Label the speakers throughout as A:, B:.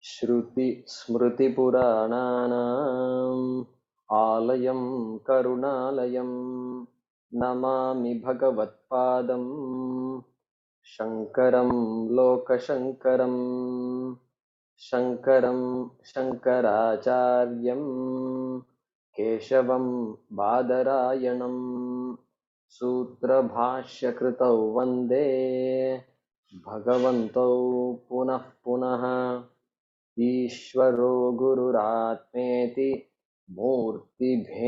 A: श्रुति स्मृतिपुराणानाम् आलयं करुणालयं नमामि भगवत्पादं शङ्करं लोकशङ्करं शङ्करं शङ्कराचार्यं केशवं बादरायणं सूत्रभाष्यकृतौ वन्दे भगवन्तौ पुनः पुनः ईश्वरो गुरुरात्मेति मूर्तिभेदविभागिने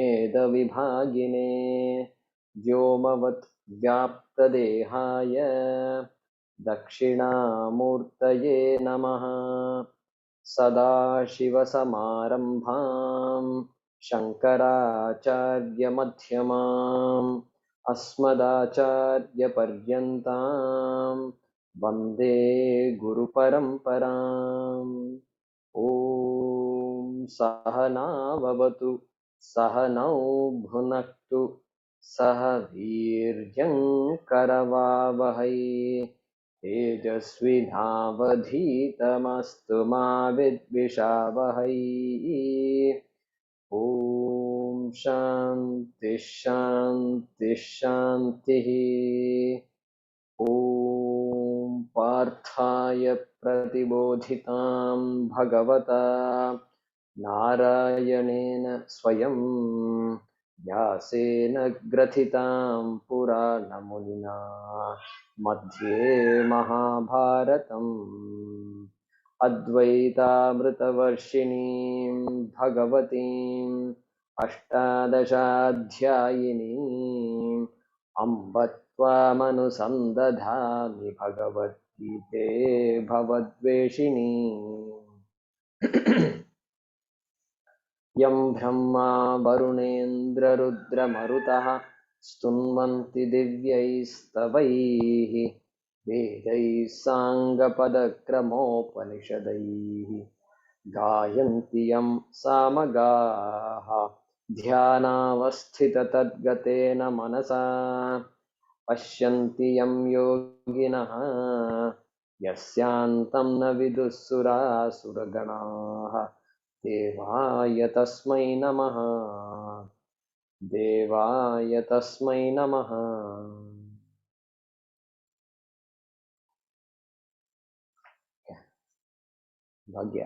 A: व्योमवत् व्याप्तदेहाय दक्षिणामूर्तये नमः। सदाशिवसमारम्भाम् शङ्कराचार्यमध्यमाम् अस्मदाचार्यपर्यन्ताम् वन्दे गुरुपरम्पराम्। ॐ सहना भवतु सहनौ भुनक्तु सह वीर्यं करवावहै तेजस्विनावधीतमस्तु मा विद्विषावहै। ॐ शान्ति शान्ति शान्तिः। ॐ पार्थाय प्रतिबोधितां भगवता नारायणेन स्वयं व्यासेन ग्रथितां पुराणमुनिना मध्ये महाभारतम् अद्वैतामृतवर्षिणीं भगवतीम् अष्टादशाध्यायिनीम् अम्ब त्वामनुसन्दधामि भगवद्गीते भवद्वेषिणी। यं ब्रह्मा वरुणेन्द्ररुद्रमरुतः स्तुन्वन्ति दिव्यैस्तवैः वेदैः साङ्गपदक्रमोपनिषदैः गायन्ति यं सामगाः ध्यानावस्थिततद्गतेन मनसा पश्यन्ति यं योगिनः यस्यान्तं न विदुःसुरासुरगणाः देवाय तस्मै नमः देवाय तस्मै नमः। भाग्य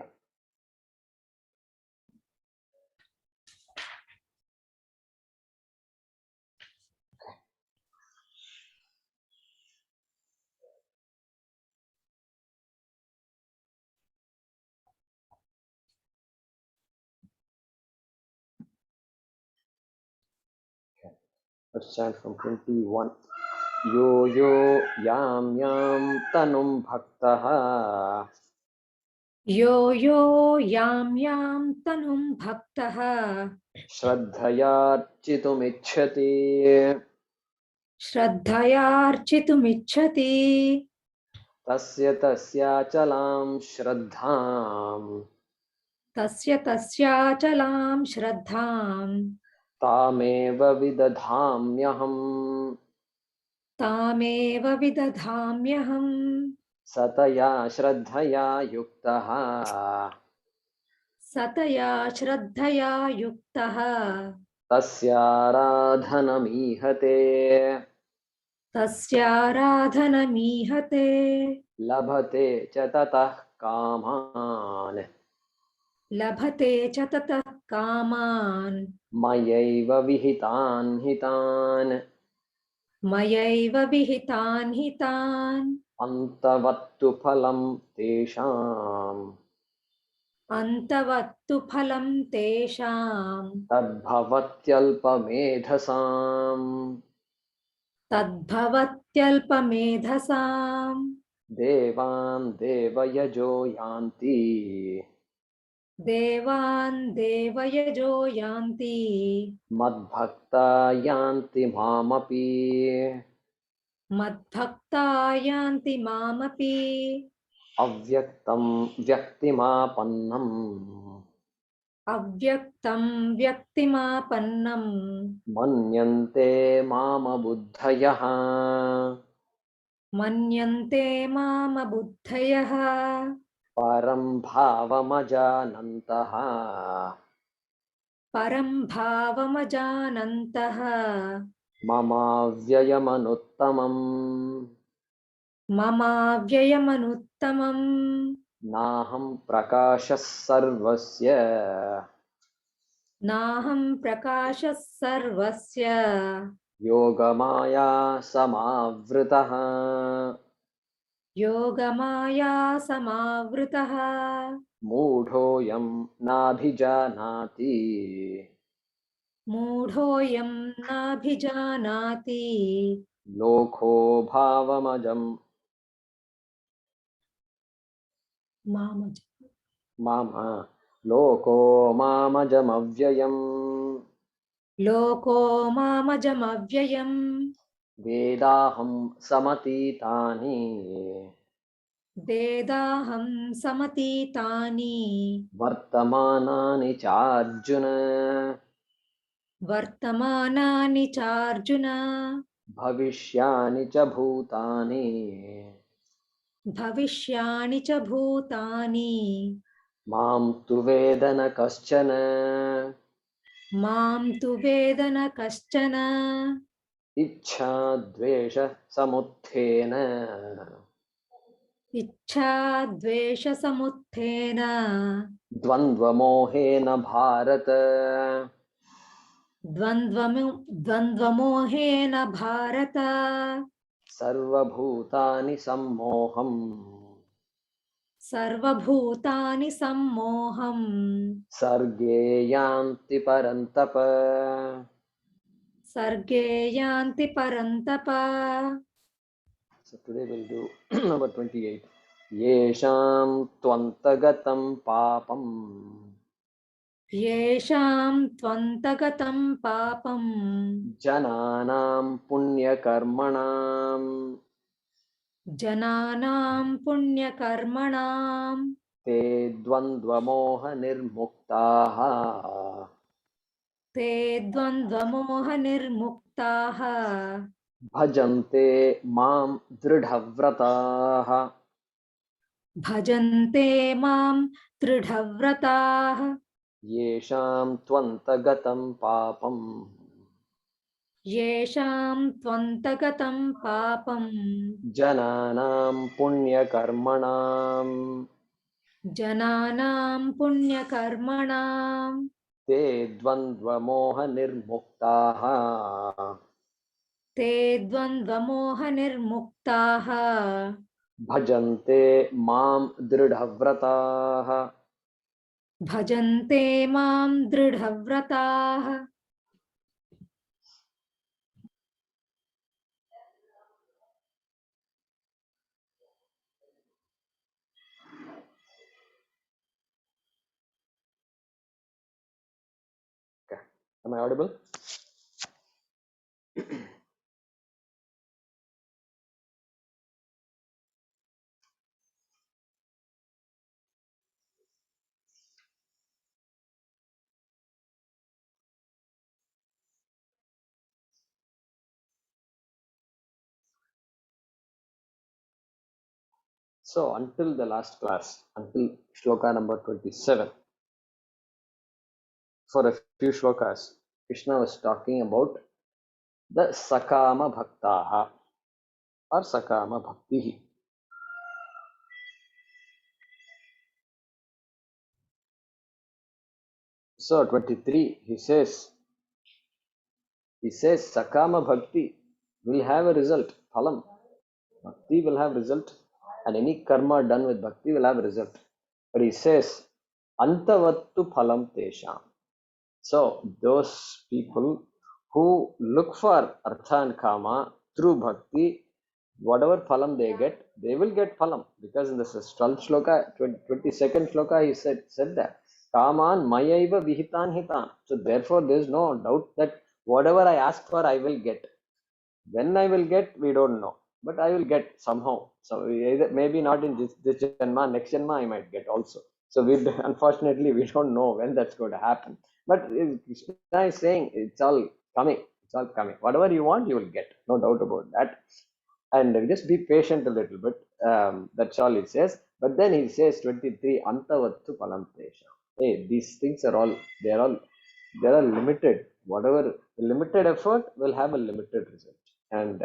A: Let's chant from 21. यो यो यां यां तनुं भक्तः
B: यो यो यां तनुं भक्तः
A: श्रद्धयार्चितुमिच्छति
B: श्रद्धयार्चितुमिच्छति
A: तस्य तस्याचलां श्रद्धां
B: तस्याचलां श्रद्धां
A: तामेव विदधाम्यहम्।
B: तामेव विदधाम्यहम्।
A: सतया श्रद्धया युक्तः
B: सतया श्रद्धया युक्तः
A: तस्याराधनमीहते
B: तस्याराधनमीहते
A: लभते च ततः कामान्
B: लभते च ततः कामान्
A: मयैव विहितान् हितान्
B: मयैव विहितान् हितान्
A: अन्तवत्तु फलं तेषाम्
B: अन्तवत्तु फलं तेषां
A: तद्भवत्यल्पमेधसाम्
B: तद्भवत्यल्पमेधसां
A: देवान् देवयजो यान्ति
B: देवान् देवयजो यान्ति
A: मद्भक्ता यान्ति मामपि
B: मद्भक्ता यान्ति मामपि
A: अव्यक्तं व्यक्तिमापन्नम्
B: अव्यक्तं व्यक्तिमापन्नं
A: मन्यन्ते मामबुद्धयः
B: मन्यन्ते मामबुद्धयः
A: परं भावमजानन्तः
B: परं भावमजानन्तः
A: ममाव्ययमनुत्तमम्
B: ममाव्ययमनुत्तमम्
A: नाहं प्रकाशः सर्वस्य
B: नाहं प्रकाशः सर्वस्य
A: योगमाया समावृतः
B: योगमाया समावृतः
A: मूढोऽयं नाभिजानाति
B: मूढोऽयं नाभिजानाति
A: लोको भावमजं
B: मामज
A: माम लोको मामजमव्ययम्
B: लोको मामजमव्ययम्
A: वेदाहं समतीतानि
B: वेदाहं समतीतानि
A: वर्तमानानि चार्जुन
B: वर्तमानानि चार्जुन
A: भविष्यानि च भूतानि
B: भविष्याणि च भूतानि
A: मां तु वेद न कश्चन
B: मां तु वेद न कश्चन
A: इच्छाद्वेषसमुत्थेन
B: इच्छाद्वेषसमुत्थेन
A: द्वन्द्वमोहेन भारत
B: द्वन्द्वमोहेन भारत
A: सर्वभूतानि सम्मोहम्
B: सर्वभूतानि सम्मोहम्
A: सर्गे यान्ति परन्तप
B: सर्गे यान्ति परन्तप
A: So today we'll do number 28. येषां त्वन्तगतं पापम्
B: येषां त्वन्तगतं पापम्
A: जनानां पुण्यकर्मणां
B: जनानां पुण्यकर्मणां
A: ते द्वन्द्वमोहनिर्मुक्ताः
B: ते द्वन्द्वमोहनिर्मुक्ताः
A: भजन्ते मां दृढव्रताः
B: भजन्ते मां दृढव्रताः
A: येषां त्वन्तगतं पापम्
B: येषां त्वन्तगतं पापम्
A: जनानां पुण्यकर्मणां
B: जनानां पुण्यकर्मणां
A: ते द्वन्द्वमोहनिर्मुक्ताः
B: ते द्वन्द्वमोहनिर्मुक्ताः
A: भजन्ते मां दृढव्रताः
B: भजन्ते मां दृढव्रताः
A: Okay. Am I audible? So until the last class, until shloka number 27, for a few shlokas, Krishna was talking about the Sakama Bhaktaha or Sakama Bhakti. So 23, he says Sakama Bhakti will have a result, phalam. Bhakti will have result, and any karma done with bhakti will have result. But he says, Antavattu phalam tesham. So those people who look for artha and kama through bhakti, whatever phalam they will get phalam. Because in the 12th shloka, 22nd shloka, he said that kaman mayaiva vihitan hitan. So therefore there is no doubt that whatever I ask for, I will get. When I will get, we don't know, but I will get somehow. So either, maybe not in this janma, next janma I might get also. So we unfortunately we don't know when that's going to happen. But Krishna is saying it's all coming. It's all coming. Whatever you want, you will get. No doubt about that. And just be patient a little bit. That's all it says. But then he says 23, Antavattu Palam Tesha. Hey, these things are all, they are limited. Whatever limited effort will have a limited result. And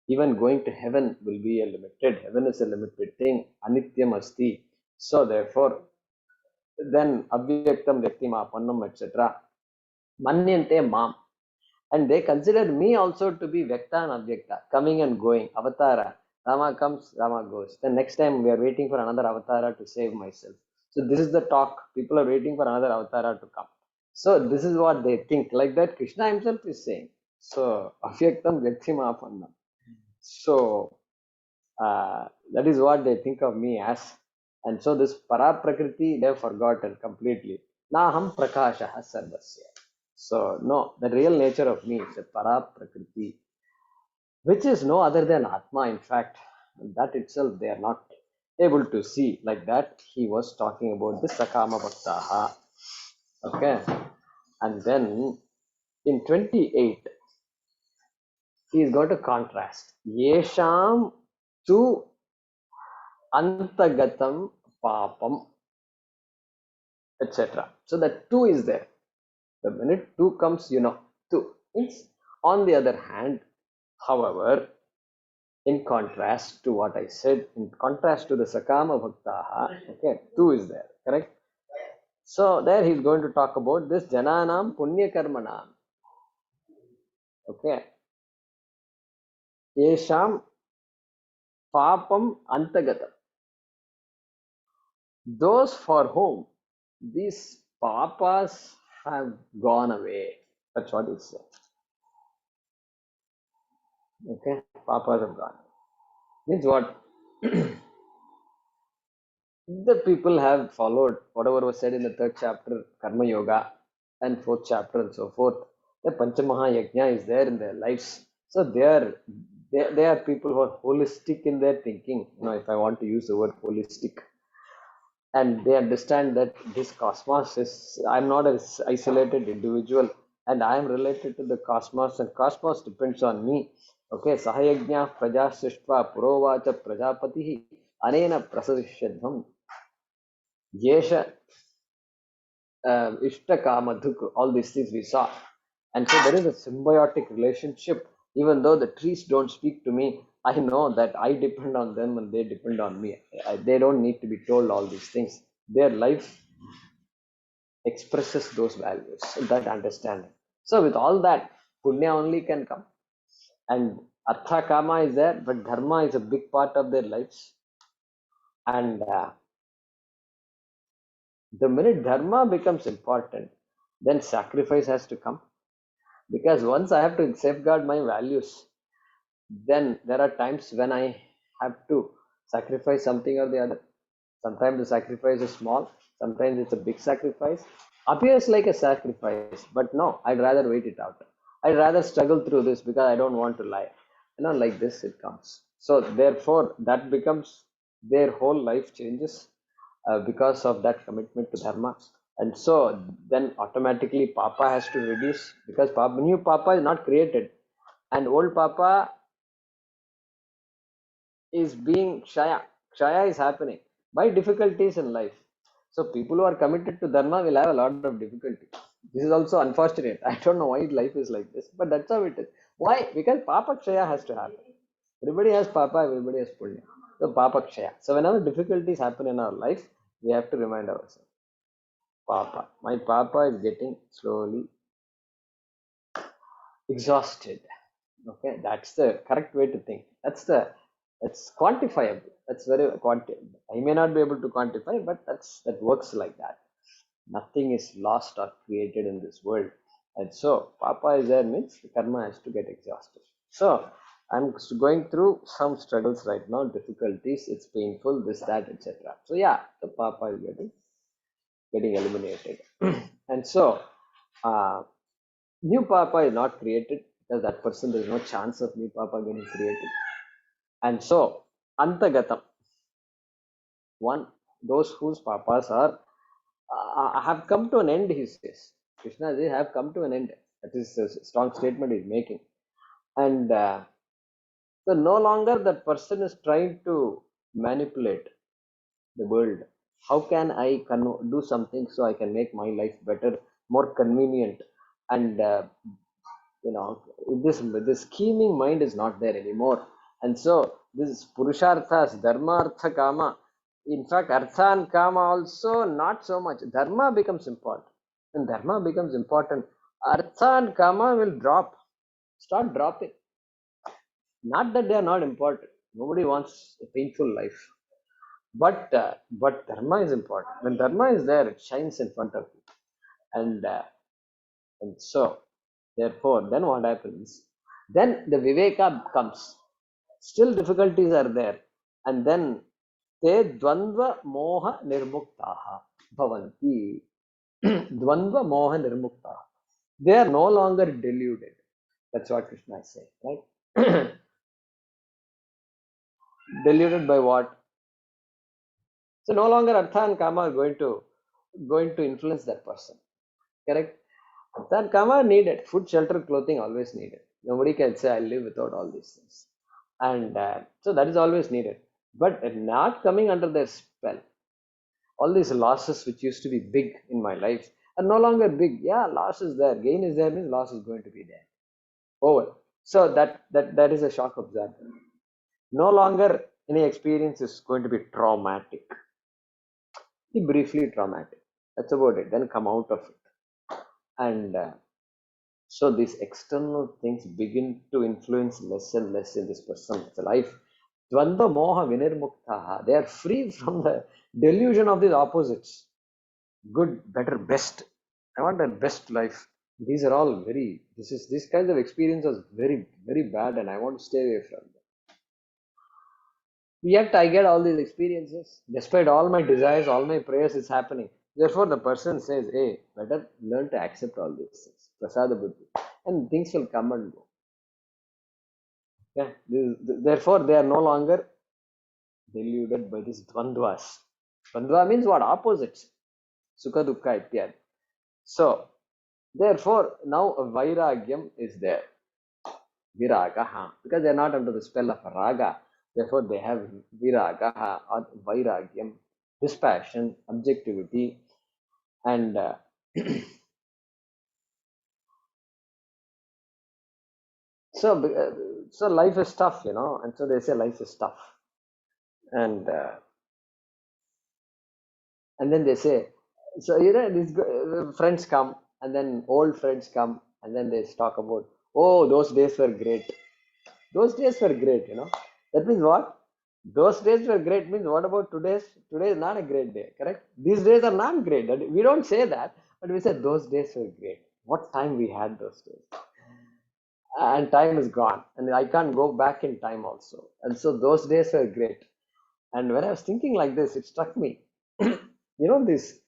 A: even going to heaven will be a limited. Heaven is a limited thing. Anityam asti. So therefore, then avyaktam vyaktim apannam, etc. Manyante mam. And they consider me also to be Vyakta and Avyakta, coming and going, Avatara. Rama comes, Rama goes. Then next time we are waiting for another Avatara to save myself. So this is the talk. People are waiting for another Avatara to come. So this is what they think. Like that Krishna himself is saying. So Avyaktam Vyaktima Apannam. So that is what they think of me as. And so this Para Prakriti they have forgotten completely. Naham Prakashaha Sarvasya. So no, the real nature of me is the Para Prakriti, which is no other than Atma. In fact, that itself they are not able to see. Like that, he was talking about the Sakama Bhaktaha. Okay, and then in 28, he is going to contrast Yesham to Antagatam Papam, etc. So that two is there. The minute two comes, two. Means, on the other hand, however, in contrast to what I said, in contrast to the Sakama Bhaktaha, okay, two is there, correct? So there he's going to talk about this Jananam Punya Karmanam. Okay. Yesham Papam Antagatam. Those for whom these papas have gone away. That's what it says. Okay, papas have gone. Means what? The people have followed whatever was said in the third chapter, Karma Yoga, and fourth chapter and so forth. The Panchamaha Yajna is there in their lives. So they are people who are holistic in their thinking. If I want to use the word holistic, and they understand that this cosmos is, I'm not an isolated individual, and I am related to the cosmos, and cosmos depends on me. Okay, Sahayajna Praja Srishtva Purovacha Prajapati Anena Prasadishyadham Yesha Ishtakamathuk, all these things we saw. And so there is a symbiotic relationship. Even though the trees don't speak to me, I know that I depend on them and they depend on me. They don't need to be told all these things. Their life expresses those values, that understanding. So with all that, punya only can come. And artha kama is there, but dharma is a big part of their lives. And the minute dharma becomes important, then sacrifice has to come. Because once I have to safeguard my values, then there are times when I have to sacrifice something or the other. Sometimes the sacrifice is small, sometimes it's a big sacrifice. Appears like a sacrifice, but no, I'd rather wait it out. I'd rather struggle through this because I don't want to lie. Like this it comes. So therefore, that becomes their whole life changes because of that commitment to dharma. And so then automatically Papa has to reduce because new Papa is not created, and old Papa is being Kshaya. Kshaya is happening by difficulties in life. So people who are committed to dharma will have a lot of difficulty. This is also unfortunate. I don't know why life is like this, but that's how it is. Why? Because Papa Kshaya has to happen. Everybody has Papa, everybody has Punya. So Papa Kshaya. So whenever difficulties happen in our life, we have to remind ourselves. Papa. My Papa is getting slowly exhausted. Okay, that's the correct way to think. That's quantifiable. That's very quantifiable. I may not be able to quantify, but that works like that. Nothing is lost or created in this world. And so Papa is there means the karma has to get exhausted. So I'm going through some struggles right now, difficulties, it's painful, this, that, etc. So yeah, the Papa is getting eliminated. And so new Papa is not created because that person, there is no chance of new Papa getting created. And so Antagatam, one, those whose Papas are have come to an end, he says. Krishna, they have come to an end. That is a strong statement he's making. And so no longer that person is trying to manipulate. the world. How can I do something so I can make my life better, more convenient, and this scheming mind is not there anymore. And so this purusharthas, dharma, artha, kama. In fact, artha and kama also not so much. Dharma becomes important. When dharma becomes important, artha and kama will start dropping. Not that they are not important. Nobody wants a painful life. But dharma is important. When dharma is there, it shines in front of you. And so, therefore, then what happens? Then the viveka comes. Still difficulties are there. And then te dvandva moha nirmuktaha bhavanti. Dvandva moha nirmuktaha. They are no longer deluded. That's what Krishna is saying, right? Deluded by what? So no longer artha and kama are going to influence that person. Correct? Artha and kama are needed. Food, shelter, clothing always needed. Nobody can say I live without all these things. And so that is always needed. But not coming under their spell. All these losses which used to be big in my life are no longer big. Yeah, loss is there. Gain is there means loss is going to be there. Over. So that is a shock absorber. No longer any experience is going to be traumatic. Briefly traumatic. That's about it. Then come out of it. And so these external things begin to influence less and less in this person's life. Dvandva moha vinirmuktaha. They are free from the delusion of these opposites. Good, better, best. I want a best life. These are all this kind of experience was very, very bad, and I want to stay away from them. Yet I get all these experiences. Despite all my desires, all my prayers, it's happening. Therefore, the person says, hey, better learn to accept all these things. Prasada buddhi. And things will come and go. Yeah. Therefore, they are no longer deluded by these dvandvas. Dvandva means what? Opposites. Sukha dukkha ityad. So, therefore, now a vairagyam is there. Viragaha. Because they are not under the spell of raga. Therefore, they have viragaha or vairagyam, dispassion, objectivity, and so life is tough, and so they say life is tough, and then they say, so these friends come, and then old friends come, and then they talk about, oh, those days were great. Those days were great, That means what? Those days were great means what about today's? Today is not a great day, correct? These days are not great. We don't say that, but we say those days were great. What time we had those days. And time is gone. And I can't go back in time also. And so those days were great. And when I was thinking like this, it struck me. These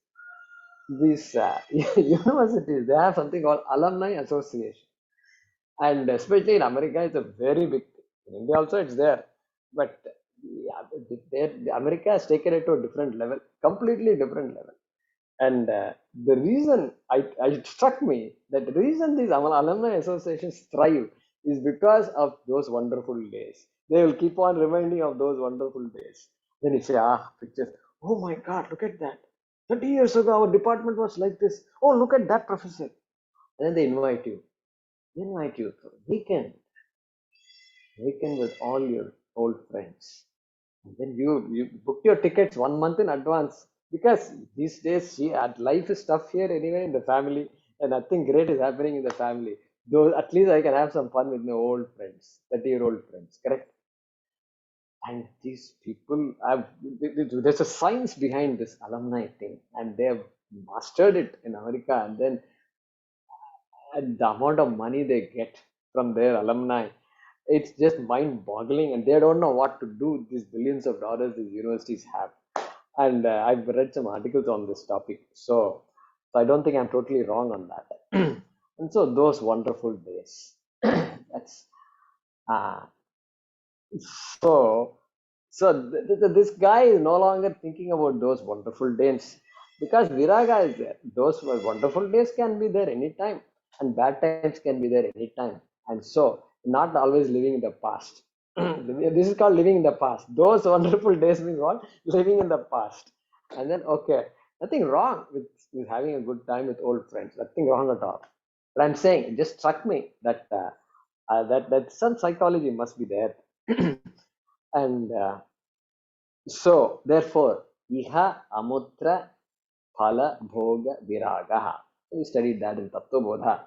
A: universities, they have something called Alumni Association. And especially in America, it's a very big thing. In India also, it's there. But America has taken it to a different level, completely different level. And the reason it struck me that the reason these alumni associations thrive is because of those wonderful days. They will keep on reminding of those wonderful days. Then you say, pictures. Oh my God, look at that. 30 years ago, our department was like this. Oh, look at that professor. And then they invite you. They invite you for a weekend with all your old friends. And then you book your tickets 1 month in advance because these days life is tough here anyway in the family and nothing great is happening in the family. Though at least I can have some fun with my old friends, 30-year-old friends, correct? And these people there's a science behind this alumni thing and they have mastered it in America and the amount of money they get from their alumni, it's just mind-boggling, and they don't know what to do with these billions of dollars these universities have. And I've read some articles on this topic, so I don't think I'm totally wrong on that. And so those wonderful days. That's uh, so. This guy is no longer thinking about those wonderful days because viraga is there. Those wonderful days can be there anytime, and bad times can be there anytime. And so, not always living in the past. This is called living in the past. Those wonderful days means what? Living in the past. And then, okay, nothing wrong with having a good time with old friends. Nothing wrong at all. But I'm saying, it just struck me that that some psychology must be there. And so, therefore, iha amutra phala bhoga viragaha. We studied that in Tattva Bodha.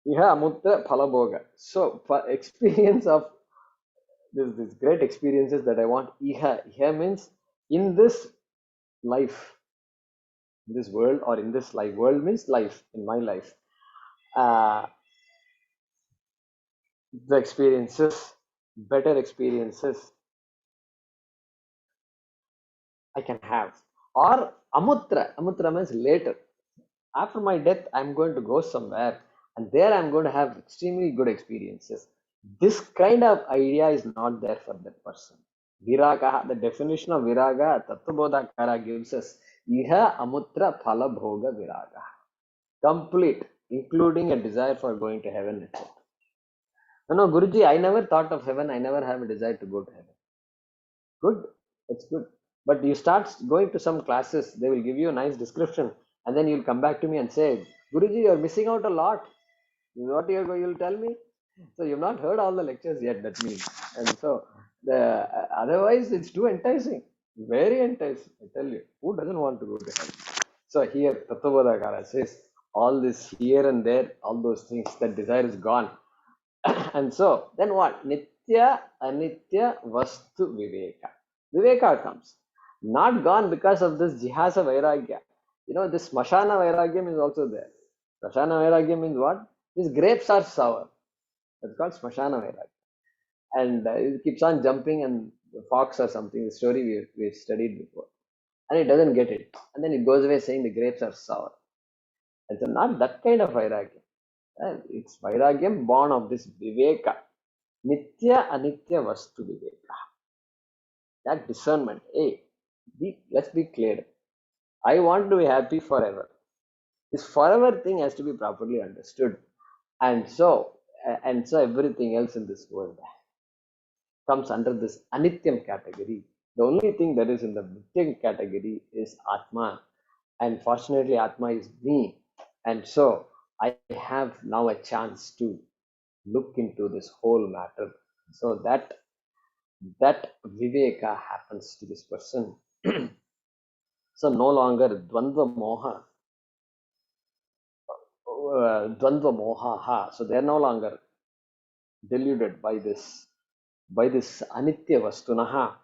A: Iha amutra phala bhoga. So, for experience of this great experiences that I want, iha means in this life, in this world, or in this life. World means life, in my life. Uh, the experiences, better experiences I can have. Or amutra means later. After my death, I'm going to go somewhere and there I'm going to have extremely good experiences. This kind of idea is not there for that person. Viraga, the definition of viraga, Tattvabodhakara gives us iha amutra phala bhoga viraga. Complete, including a desire for going to heaven, etc. No, Guruji, I never thought of heaven. I never have a desire to go to heaven. Good, it's good. But you start going to some classes, they will give you a nice description, and then you'll come back to me and say, Guruji, you're missing out a lot. What you'll tell me? So you've not heard all the lectures yet, that means. And so otherwise it's too enticing. Very enticing, I tell you. Who doesn't want to go to heaven? So here Tattvabodhakara says, all this here and there, all those things, that desire is gone. And so then what? Nitya Anitya Vastu Viveka. Viveka comes. Not gone because of this Jihasa Vairagya. You know, this Smashana Vairagyam is also there. Smashana Vairagyam means what? These grapes are sour. That's called Smashana Vairagya. And it keeps on jumping, and the fox or something, the story we've studied before. And it doesn't get it. And then it goes away saying the grapes are sour. And so not that kind of Vairagya. It's Vairagyam born of this Viveka. Nitya Anitya Vastu Viveka. That discernment. Hey, let's be clear. I want to be happy forever. This forever thing has to be properly understood. And so everything else in this world comes under this Anityam category. The only thing that is in the Nityam category is Atma. And fortunately, Atma is me. And so I have now a chance to look into this whole matter. So that Viveka happens to this person. So no longer Dvandva Moha. So they're no longer deluded by this Anitya Vastunaha.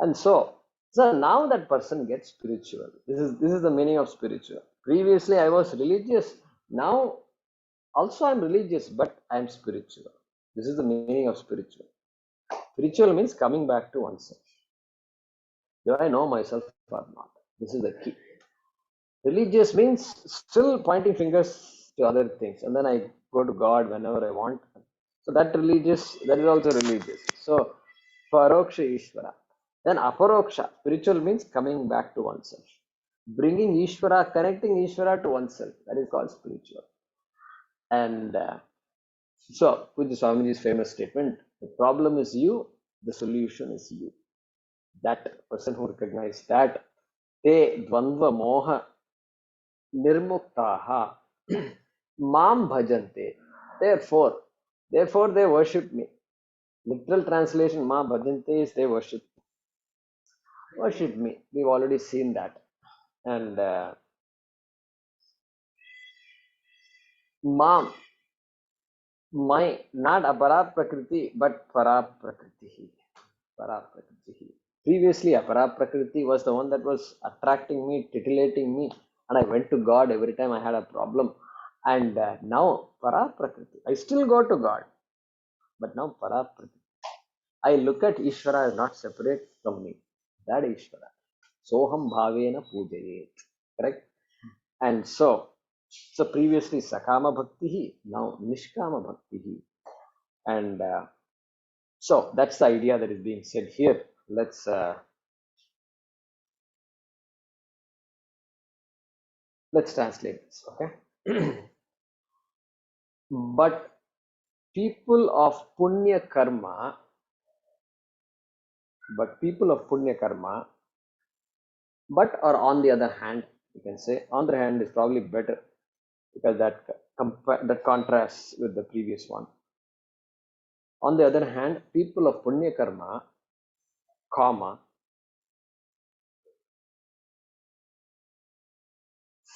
A: And so now that person gets spiritual. This is the meaning of spiritual. Previously I was religious. Now also I'm religious, but I'm spiritual. This is the meaning of spiritual. Spiritual means coming back to oneself. Do I know myself or not? This is the key. Religious means still pointing fingers to other things, and then I go to God whenever I want. So that is also religious. So Paroksha Ishvara. Then Aparoksha, spiritual means coming back to oneself. Bringing Ishvara, connecting Ishvara to oneself. That is called spiritual. And so, Pujya Swamiji's famous statement, the problem is you, the solution is you. That person who recognized that, te dvandva moha nirmuktaha mam bhajante. Therefore they worship me. Literal translation, ma bhajante is they worship me. We've already seen that. And mam, my, not apara prakriti, but para prakriti. Para prakriti. Previously, apara prakriti was the one that was attracting me, titillating me, and I went to God every time I had a problem. And now para prakriti, I still go to God, but now para prakriti. I look at Ishvara as not separate from me. That Ishvara. Soham bhavena pujayet. Correct? And so previously Sakama Bhakti, now Nishkama Bhakti. And so that's the idea that is being said here. Let's translate this, okay? But people of punya karma, but or on the other hand, you can say on the other hand is probably better because that contrasts with the previous one. On the other hand, people of punya karma, comma,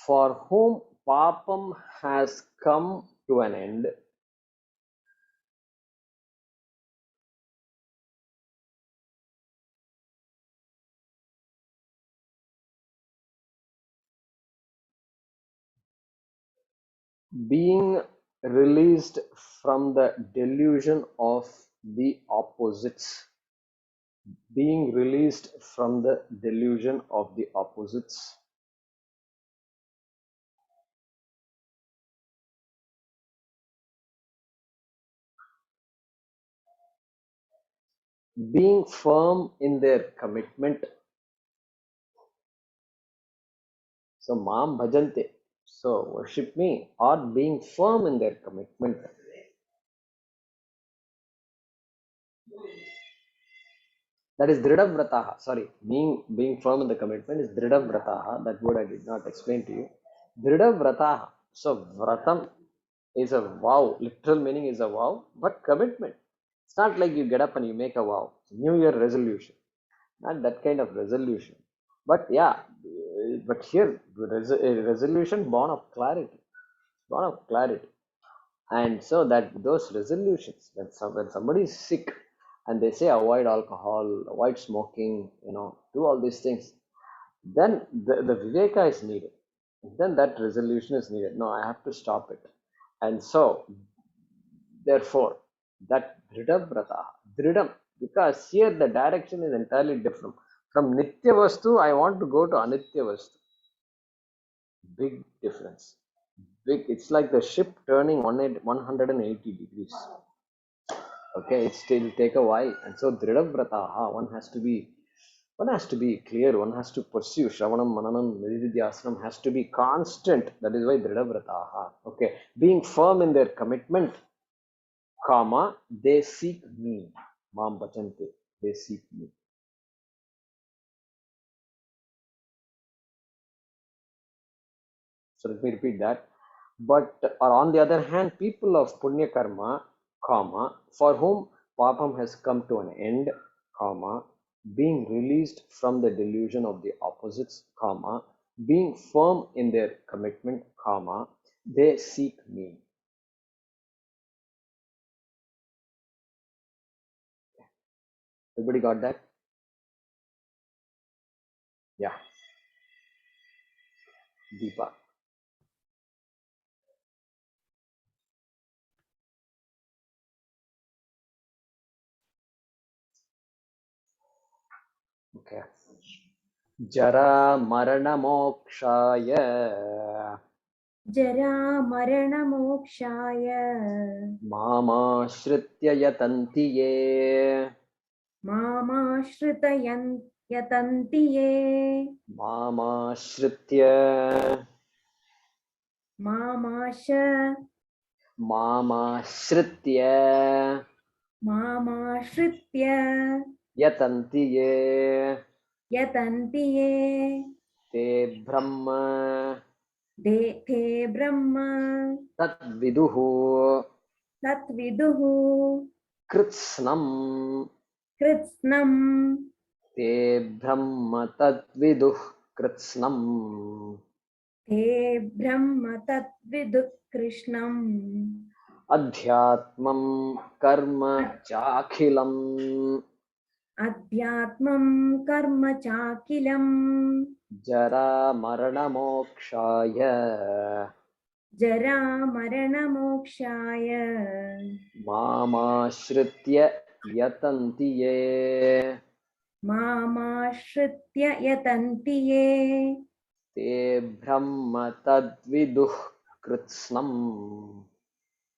A: for whom papam has come to an end, being released from the delusion of the opposites, being released from the delusion of the opposites, being firm in their commitment. So mam bhajante, so worship me, or being firm in their commitment. That is dridhavrataha. Sorry, being firm in the commitment is dridhavrataha. That word I did not explain to you. Dridhavrataha. So vratam is a vow. Literal meaning is a vow, but commitment. It's not like you get up and you make a vow. New Year resolution. Not that kind of resolution. But yeah, but here a resolution born of clarity. Born of clarity. And so that those resolutions, when somebody is sick and they say avoid alcohol, avoid smoking, do all these things, then the viveka is needed. Then that resolution is needed. No, I have to stop it. And so therefore that dridam, because here the direction is entirely different. From nitya vastu I want to go to anitya vastu. Big difference. Big. It's like the ship turning 180 degrees. Okay, it still take a while, and so dridhavrataha, one has to be clear, one has to pursue shravanam mananam nididhyasanam, has to be constant. That is why dridhavrataha. Okay, being firm in their commitment, comma, they seek me, mam bachante, they seek me. So let me repeat that. But or on the other hand, people of punya karma, comma, for whom papam has come to an end, comma, being released from the delusion of the opposites, comma, being firm in their commitment, comma, they seek me. Everybody got that? Yeah. Deepa. Okay. Jara marana mokshaya.
B: जरा मरणमोक्षाय
A: मामाश्रित्य यतन्ति ये.
B: मामाश्रितयन् यतन्ति ये
A: मामाश्रित्य
B: मामाश्रित्य
A: यतन्ति ये
B: यतन्ति ये
A: ते ब्रह्म
B: ते ब्रह्म
A: तद्विदुः
B: तत्विदुः
A: कृत्स्नम्.
B: कृत्स्नम्
A: ते ब्रह्म तद्विदुः कृत्स्नम्.
B: ते ब्रह्म तत्विदुः कृष्णम्.
A: अध्यात्मं कर्म चाखिलम्.
B: अध्यात्मं कर्म चाखिलम्.
A: जरा मरणमोक्षाय.
B: जरा मरणमोक्षाय
A: मामाश्रित्य यतन्ति ये.
B: मामाश्रित्य यतन्ति ये
A: ते ब्रह्म तद्विदुः कृत्स्नम्.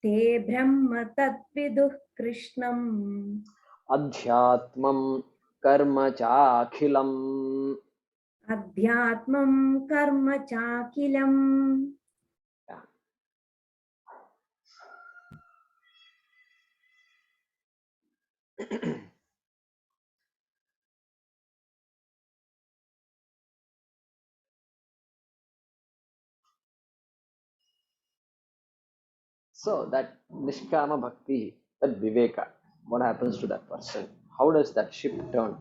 B: ते ब्रह्म तत्विदुः कृष्णम्.
A: अध्यात्मं कर्म चाखिलम्.
B: अध्यात्मं कर्म चाखिलम्.
A: So that nishkama bhakti, that viveka, what happens to that person? How does that ship turn?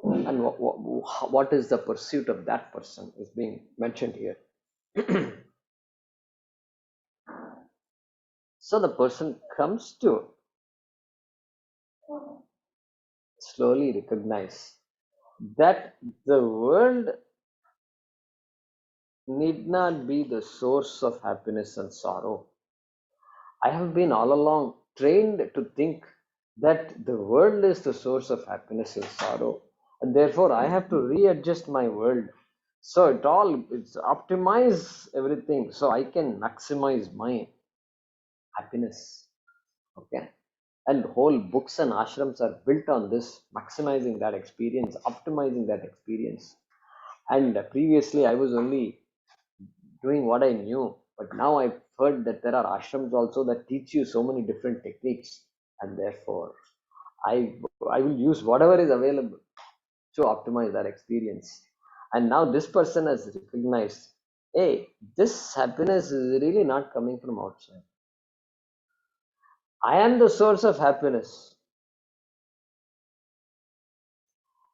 A: And what is the pursuit of that person is being mentioned here. So the person comes to slowly recognize that the world need not be the source of happiness and sorrow. I have been all along trained to think that the world is the source of happiness and sorrow, and therefore I have to readjust my world. So it's optimize everything so I can maximize my happiness. Okay. And whole books and ashrams are built on this, maximizing that experience, optimizing that experience. And previously I was only doing what I knew. But now I've heard that there are ashrams also that teach you so many different techniques, and therefore I I will use whatever is available to optimize that experience. And now this person has recognized, hey, this happiness is really not coming from outside. I am the source of happiness.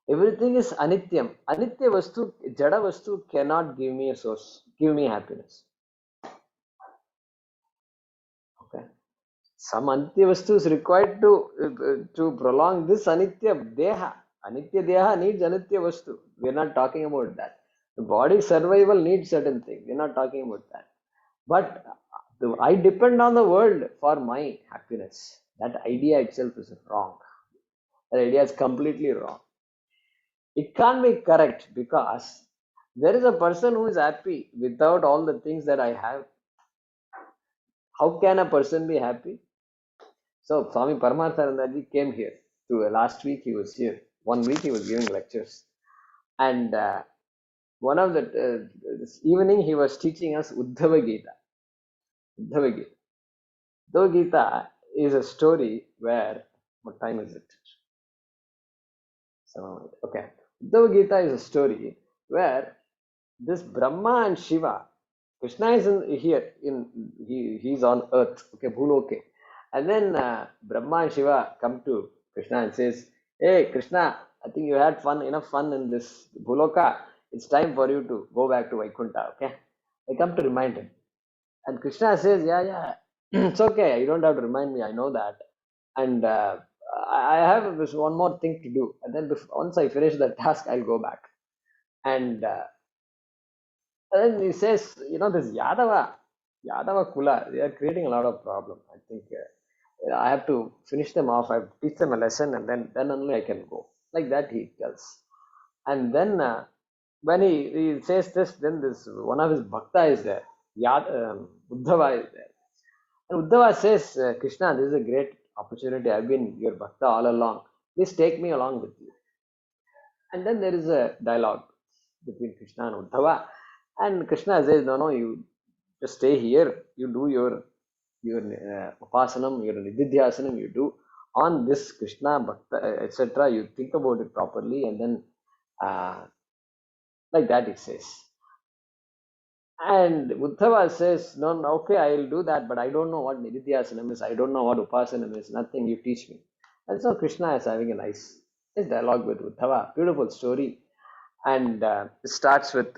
A: Everything is anityam. Anitya vastu, jada vastu cannot give me a source, give me happiness. Okay. Some anitya vastu is required to prolong this anitya deha. Anitya deha needs anitya vastu. We are not talking about that. The body survival needs certain things. We are not talking about that. But I depend on the world for my happiness. That idea itself is wrong. That idea is completely wrong. It can't be correct because there is a person who is happy without all the things that I have. How can a person be happy? So Swami Paramarthanandaji came here. Last week he was here. 1 week he was giving lectures, and one of the this evening he was teaching us Uddhava Gita. Uddhava Gita. Uddhava Gita is a story where what time is it? Okay. Uddhava Gita is a story where this Brahma and Shiva, Krishna is here he's on earth, okay, Bhuloke, and then Brahma and Shiva come to Krishna and says, hey Krishna, I think you had enough fun in this Bhuloka, it's time for you to go back to Vaikuntha. Okay, they come to remind him, and Krishna says, yeah, it's okay, you don't have to remind me, I know that, and I have this one more thing to do, and then once I finish the task I'll go back. And then he says, this Yadava Kula, they are creating a lot of problem. I think I have to finish them off. I have to teach them a lesson, and then only I can go. Like that he tells. And then when he says this, then this one of his bhakta is there. Uddhava is there. And Uddhava says, Krishna, this is a great opportunity. I've been your bhakta all along. Please take me along with you. And then there is a dialogue between Krishna and Uddhava. And Krishna says, no, you just stay here. You do your upasanam, your nididhyasanam, you do on this Krishna, Bhakta, etc. You think about it properly, and then like that it says. And Uddhava says, no, okay, I will do that, but I don't know what nididhyasanam is. I don't know what upasanam is. Nothing, you teach me. And so Krishna is having a nice dialogue with Uddhava. Beautiful story. And it starts with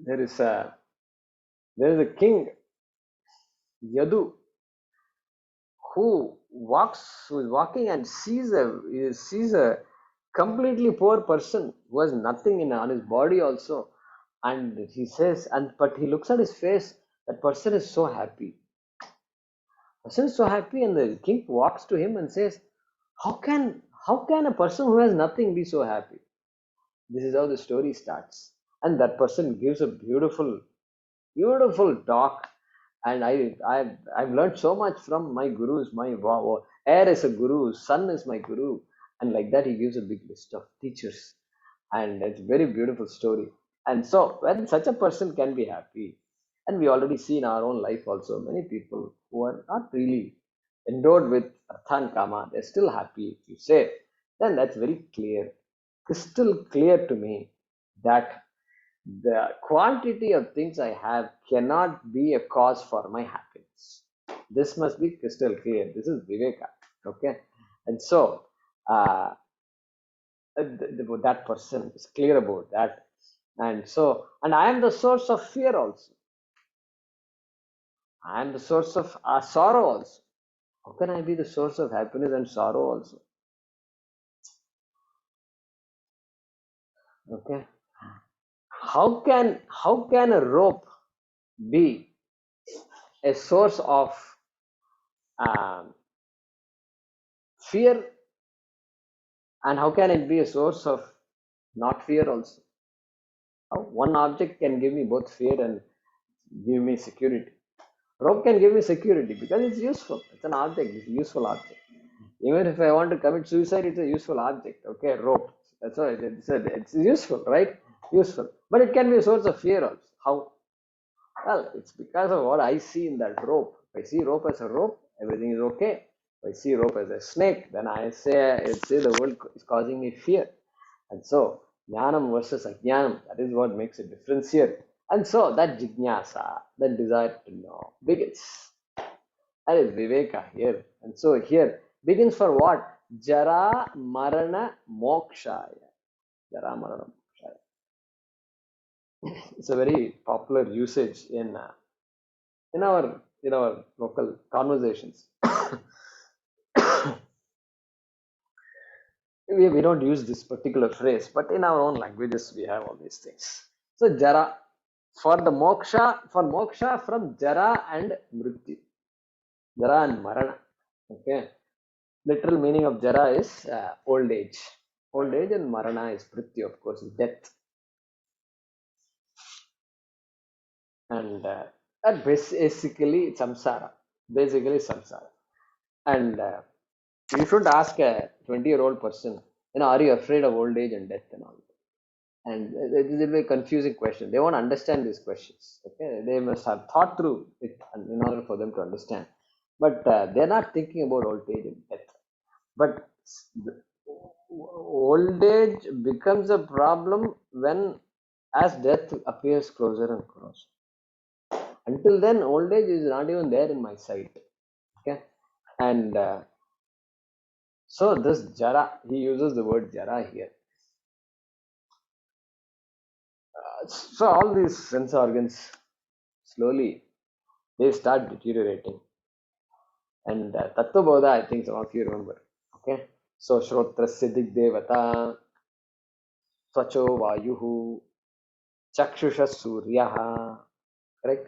A: there is a king Yadu who is walking and sees a completely poor person who has nothing on his body also, and he says, and but he looks at his face, that person is so happy. Person is so happy, and the king walks to him and says, how can a person who has nothing be so happy? This is how the story starts, and that person gives a beautiful talk. And I've learned so much from my gurus. My air is a guru, sun is my guru, and like that he gives a big list of teachers, and it's a very beautiful story. And so when such a person can be happy, and we already see in our own life also many people who are not really endowed with Artha and Kama, they're still happy. If you say, then that's very clear, crystal clear to me that the quantity of things I have cannot be a cause for my happiness. This must be crystal clear. This is Viveka. Okay. And so, uh, that person is clear about that. And so, and I am the source of fear also. I am the source of sorrow also. How can I be the source of happiness and sorrow also? Okay. How can a rope be a source of um, fear, and how can it be a source of not fear also? How one object can give me both fear and give me security? Rope can give me security because it's useful. It's an object. It's a useful object. Even if I want to commit suicide, it's a useful object. Okay, rope. That's why it's useful, right? Useful. But it can be a source of fear also. How? Well, it's because of what I see in that rope. If I see rope as a rope, everything is okay. If I see rope as a snake, then I say the world is causing me fear. And so, jnanam versus ajnanam, that is what makes a difference here. And so, that jijnasa, that desire to know, begins. That is viveka here. And so, here begins for what? Jara marana mokshaya. Jara marana mokshaya. It's a very popular usage in our local conversations. we don't use this particular phrase, but in our own languages we have all these things. So jara, for moksha from jara and mrityu, jara and marana. Okay, literal meaning of jara is old age, and marana is mrityu, of course, is death. And that basically samsara, and you should ask a 20-year-old person, are you afraid of old age and death and all? And it is a very confusing question. They won't understand these questions. Okay, they must have thought through it in order for them to understand. But they're not thinking about old age and death. But old age becomes a problem when, as death appears closer and closer. Until then, old age is not even there in my sight. Okay, and so this jara, he uses the word jara here. So all these sense organs slowly they start deteriorating. And Tattva Bodha, I think some of you remember. Okay, so Shrotrasya Digdevata, Swacho Vayuhu, Chakshusha Suryaha, correct?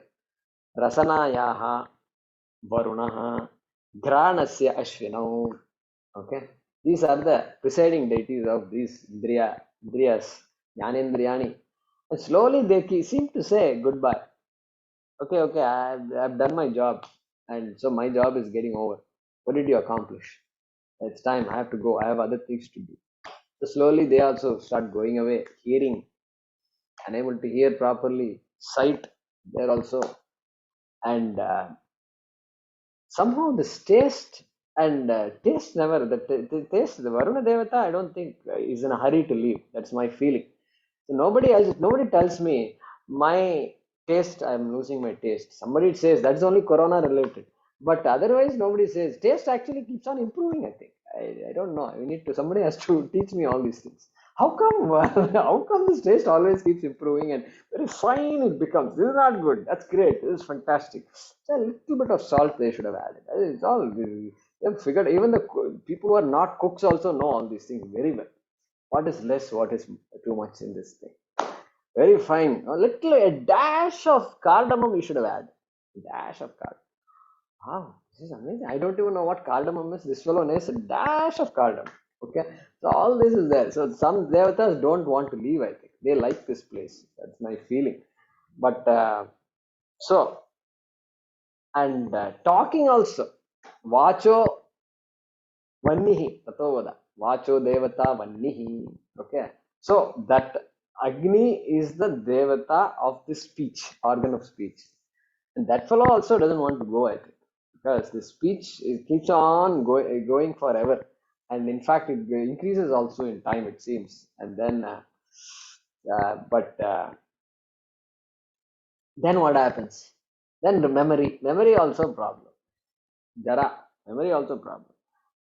A: Rasanayaha, Varunaha, Granasya Ashvinau. Okay, these are the presiding deities of these Indriyas, Jnanendriyani. And slowly they seem to say goodbye. Okay, I've done my job, and so my job is getting over. What did you accomplish? It's time. I have to go. I have other things to do. So slowly they also start going away. Hearing, unable to hear properly. Sight, there also, and somehow this taste and taste never. The taste. The Varuna Devata, I don't think is in a hurry to leave. That's my feeling. So nobody tells me my taste, I'm losing my taste. Somebody says that's only corona related. But otherwise nobody says taste actually keeps on improving, I think. I don't know. Somebody has to teach me all these things. How come how come this taste always keeps improving and very fine it becomes? This is not good. That's great. This is fantastic. So a little bit of salt they should have added. It's all they have figured. Even the people who are not cooks also know all these things very well. What is less, what is too much in this thing. Very fine. A dash of cardamom you should have had. Dash of cardamom. Wow, this is amazing. I don't even know what cardamom is. This fellow knows a dash of cardamom. Okay. So all this is there. So some devatas don't want to leave, I think. They like this place. That's my feeling. But so, and talking also. Vacho Vannihi, Tatovada. Vacho Devata Vannihi. Okay. So that Agni is the Devata of the speech, organ of speech. And that fellow also doesn't want to go, I think. because the speech it keeps on going forever, and in fact it increases also in time, it seems. And then but then what happens? Then the memory also problem. Jara, memory also problem.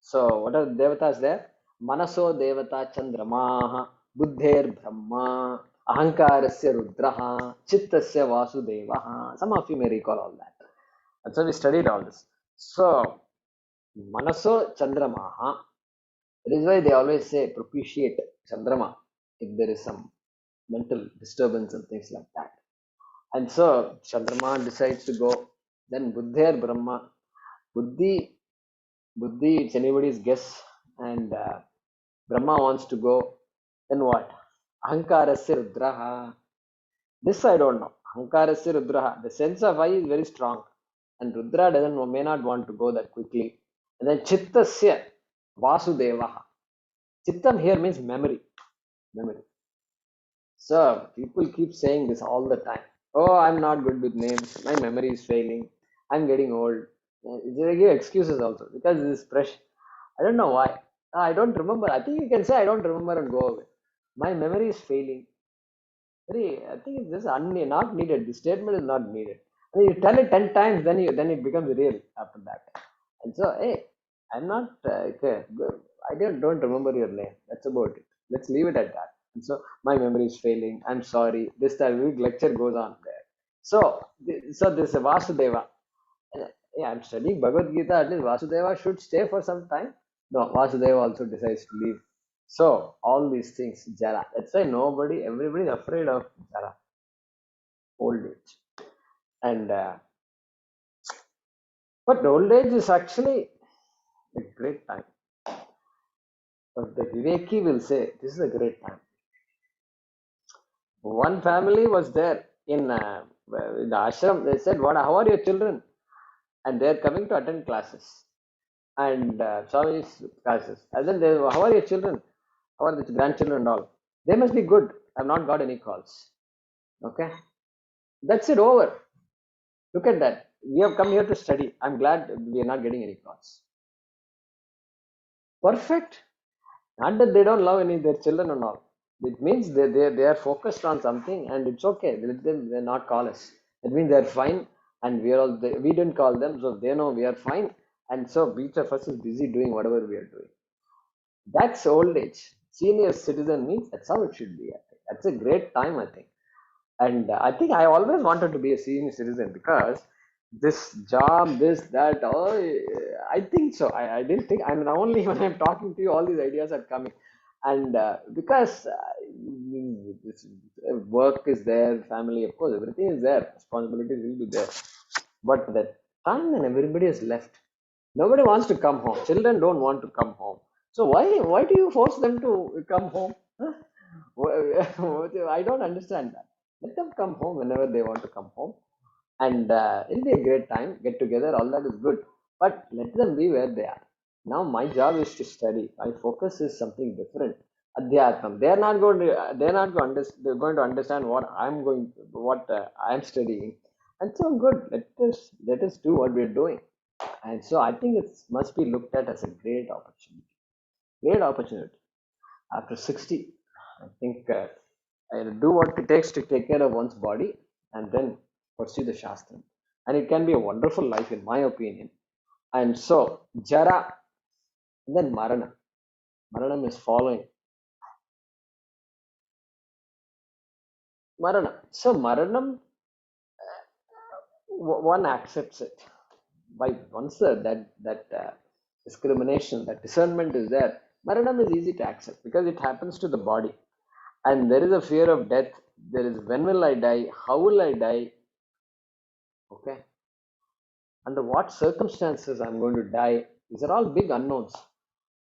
A: So what are the devatas there? Manaso devata chandramaha, buddher brahma, ahankarasya rudraha, chittasya vasudevaha. Some of you may recall all that. And so we studied all this. So manaso chandramaha. That is why they always say propitiate chandrama if there is some mental disturbance and things like that. And so Chandrama decides to go. Then Buddher Brahma. Buddhi, Buddhi, it's anybody's guess. And Brahma wants to go. Then what? Ahankarasya Rudraha. This I don't know. Ahankarasya Rudraha. The sense of I is very strong. And Rudra may not want to go that quickly. And then Chittasya Vasudevaha. Chittam here means memory. Memory. So people keep saying this all the time. Oh, I'm not good with names. My memory is failing. I'm getting old. They give excuses also because this is fresh. I don't know why. I don't remember. I think you can say I don't remember and go away. My memory is failing. I think it's just not needed. The statement is not needed. And you tell it 10 times, then it becomes real after that. And so, hey, I'm not okay. I don't remember your name. That's about it. Let's leave it at that. And so my memory is failing. I'm sorry. This time lecture goes on there. So this Vasudeva. Yeah, I'm studying Bhagavad Gita. At least Vasudeva should stay for some time. No, Vasudeva also decides to leave. So all these things, Jara. That's why everybody is afraid of Jara, old age. And but old age is actually a great time. But the Viveki will say this is a great time. One family was there in the ashram. They said, "What? How are your children?" And they're coming to attend classes and Swami's classes. And then they, "How are your children? How are the grandchildren and all? They must be good. I've not got any calls." Okay, that's it. Over. Look at that. We have come here to study. I'm glad we are not getting any calls. Perfect. Not that they don't love any their children and all. It means they are focused on something and it's okay. Let them they not call us. It means they're fine and we didn't call them, so they know we are fine. And so each of us is busy doing whatever we are doing. That's old age. Senior citizen means that's how it should be. I think. That's a great time, I think. And I think I always wanted to be a senior citizen because this job, this, that, oh, I think so. I didn't think, I mean, only when I'm talking to you, all these ideas are coming. And because this work is there, family, of course, everything is there, responsibilities will be there. But the time when everybody is left, nobody wants to come home. Children don't want to come home. So why do you force them to come home? Huh? I don't understand that. Let them come home whenever they want to come home, and it'll be a great time. Get together, all that is good. But let them be where they are. Now my job is to study. My focus is something different. Adhyatmam. They are not going to. They are not going to. They're going to understand what I'm studying. And so good. Let us do what we're doing. And so I think it must be looked at as a great opportunity. Great opportunity. After 60, I think I'll do what it takes to take care of one's body and then pursue the Shastra. And it can be a wonderful life, in my opinion. And so, Jara, and then Marana. Maranam is following. Marana. So, Maranam, one accepts it. By once that discrimination, that discernment is there, Maranam is easy to accept because it happens to the body. And there is a fear of death. There is when will I die? How will I die? Okay. Under what circumstances I'm going to die? These are all big unknowns.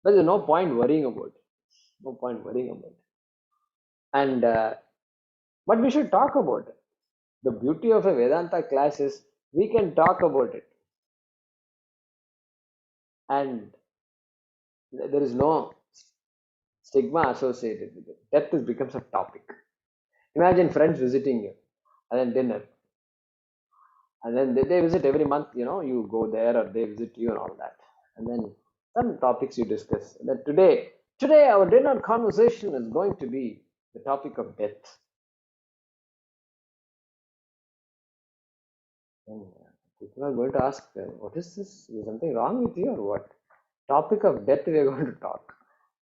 A: But there's no point worrying about it. No point worrying about it. And but we should talk about it. The beauty of a Vedanta class is we can talk about it. And there is no stigma associated with it. Death becomes a topic. Imagine friends visiting you and then dinner. And then they visit every month, you go there or they visit you and all that. And then some topics you discuss. And then today our dinner conversation is going to be the topic of death. And people are going to ask, what is this? Is something wrong with you or what? Topic of death we are going to talk.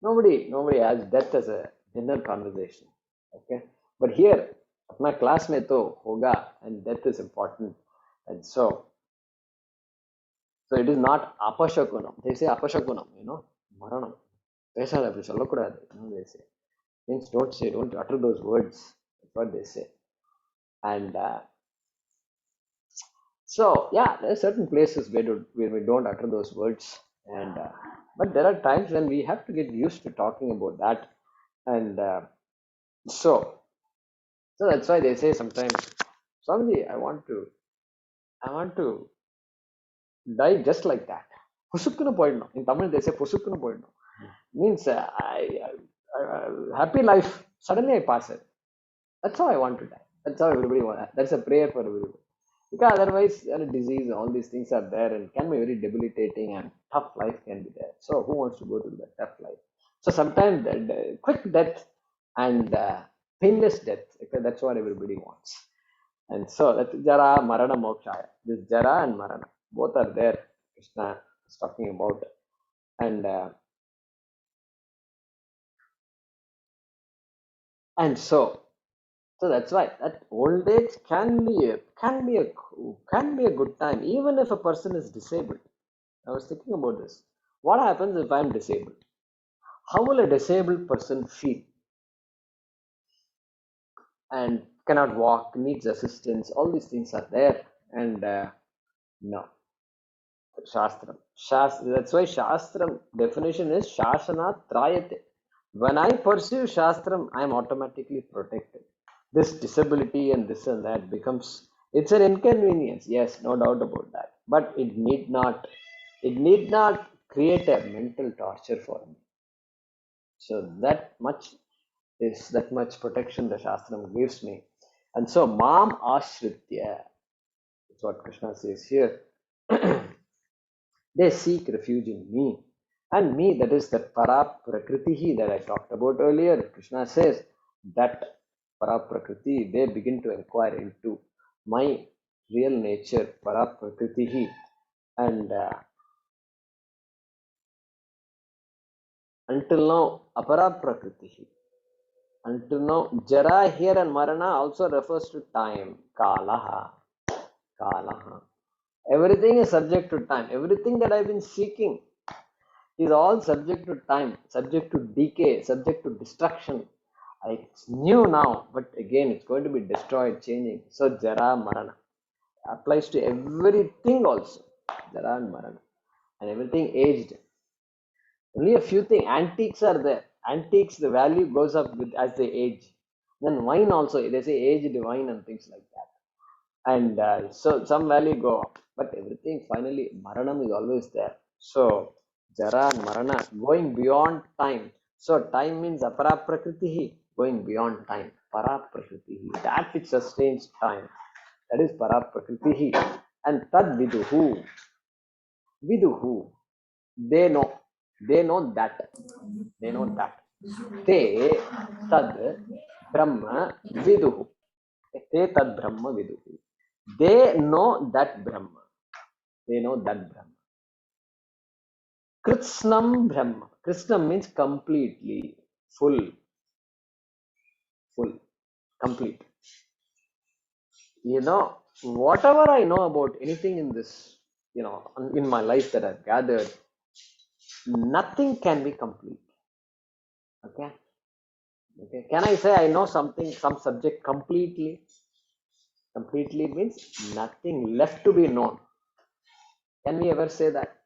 A: Nobody has death as a dinner conversation. Okay. But here, my class mein to hoga, and death is important. And so it is not apashakunam. They say apashakunam, maranam. Pesada அப்படி சொல்லக்கூடாது. They say. Means don't utter those words. That's what they say. And so yeah, there are certain places where we don't utter those words. And but there are times when we have to get used to talking about that. And so that's why they say sometimes, Swamiji, I want to die just like that. Pusukkunu போயிடணும். In Tamil they say pusukkunu போயிடணும். Means happy life, suddenly I pass it. That's how I want to die. That's how everybody wants. That's a prayer for everybody. Because otherwise, disease, all these things are there and can be very debilitating, and tough life can be there. So who wants to go through that tough life? So sometimes the quick death and painless death, because that's what everybody wants. And so that's Jara, Marana, Mokshaya. This Jara and Marana, both are there. Krishna is talking about. And so that's why that old age can be a good time, even if a person is disabled. I was thinking about this. What happens if I'm disabled? How will a disabled person feel? And cannot walk, needs assistance. All these things are there. And no, Shastram. That's why Shastram definition is Shasana Trayate. When I pursue Shastram, I am automatically protected. This disability and this and that becomes, it's an inconvenience, yes, no doubt about that, but it need not create a mental torture for me. So that much protection the Shastram gives me. And so mam ashritya, that's what Krishna says here. They seek refuge in me. And me, that is that para prakriti that I talked about earlier. Krishna says that para prakriti, they begin to inquire into my real nature, para prakriti. And until now, apara prakriti. Until now, Jara here and Marana also refers to time, kalaha. Everything is subject to time. Everything that I've been seeking is all subject to time, subject to decay, subject to destruction. It's new now, but again it's going to be destroyed, changing. So Jara Marana applies to everything also. Jara and Marana. And everything aged. Only a few things, antiques are there. Antiques, the value goes up as they age. Then wine also, they say aged wine and things like that. And so some value go up, but everything finally, Maranam is always there. So Jara and Marana, going beyond time. So time means apara prakriti, going beyond time. Para prakriti, that which sustains time, that is para prakriti. And tad viduhu, they know that, te tad brahma viduhu, te tad brahma viduhu, they know that Brahma. Kritsnam Brahma. Krishnam means completely, full, complete. Whatever I know about anything in this, in my life that I've gathered, nothing can be complete. Okay. Can I say I know something, some subject completely? Completely means nothing left to be known. Can we ever say that?